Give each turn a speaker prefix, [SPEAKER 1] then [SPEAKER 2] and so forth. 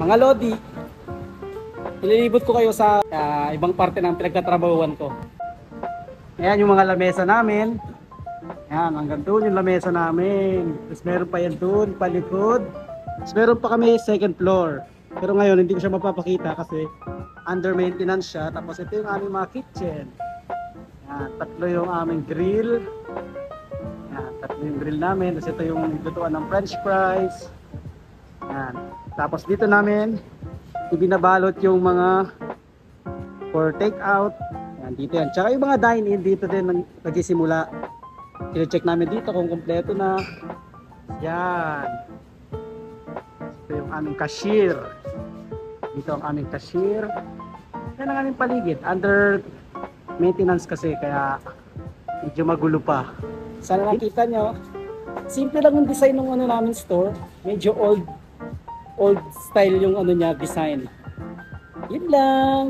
[SPEAKER 1] Mga Lodi, ililibot ko kayo sa ibang parte ng pinagtatrabahuan ko. Ayan yung mga lamesa namin. Ayan, hanggang doon yung lamesa namin. Tapos meron pa yan doon, palikod. Tapos meron pa kami second floor. Pero ngayon hindi ko siya mapapakita kasi under maintenance siya. Tapos ito yung aming mga kitchen. Ayan, tatlo yung aming grill. Ayan, tatlo yung grill namin. Tapos ito yung lutuan ng french fries. Ayan. Tapos dito namin ibinabalot yung mga for take out. Ayan, dito yan. Tsaka yung mga dine-in dito din nagsisimula. I-check namin dito kung kompleto na. Yan. Ito yung aming cashier. Dito ang aming cashier. Yan ang aming paligid. Under maintenance kasi kaya medyo magulo pa. Sana nakita nyo. Simple lang yung design ng ano namin store. Medyo old style yung ano niya design. Yun lang.